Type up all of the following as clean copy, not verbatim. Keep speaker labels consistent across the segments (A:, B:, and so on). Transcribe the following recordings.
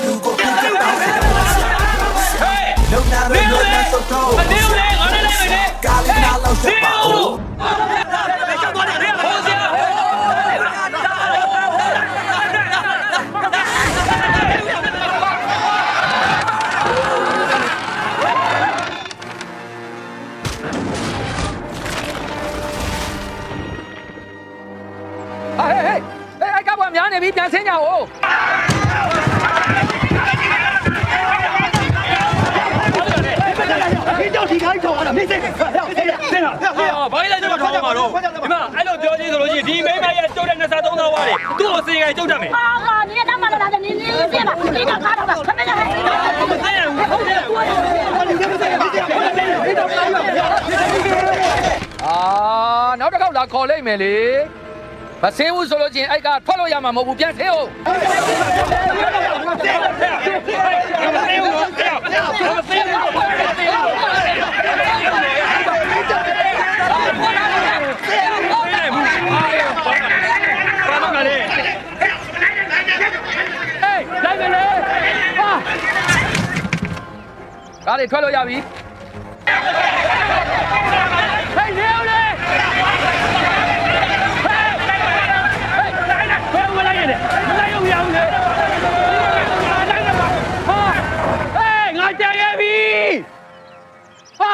A: လူကိုခုကတောင်းတယ်လုံနာရဲလုံနာဆိုတော့အတင်းလေငါလည်းလိုက်မယ်လေကာလနာလောက်ချက်ပါဦးကျောက်သွားတယ်ဟိုဆရာ
B: 哎，干我娘的，别讲谁家我。
C: 你叫谁开口啊？没谁，谁啊？
D: ဘာလဲကျွန်တော်ထောင်းမှာတော့ဒီမှာအဲ့လိုပြောချင်းဆိုလို့ရှိရင်ဒီမိမရဲ့ကျုပ်တဲ့နှစ်စားသုံးစားဝါးတွေသူ့ကိုစေကကျုပ်တတ်မယ်
E: 啊，你也当妈的来的，你别嘛，你找他吧，他们家还。
B: 啊，နောက်တစ်ခေါက်လာခေါ်လိုက်မယ်လေမဆင်းဘူးဆိုလို့ချင်းအဲ့ကထွက်လို့ရမှာမဟုတ်ဘူးပြန်ဆင်းအောင်ကားတွေထွက်လို့ရပြီဟေးနေဦးလေဟေးဝင်လိုက်ရတယ်မလိုက်ရဘူးလေဟာဟေးငါကြံခဲ့ပြီဟာ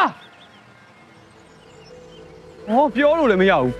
C: 哦，ပြောလို့လည်းမရဘူး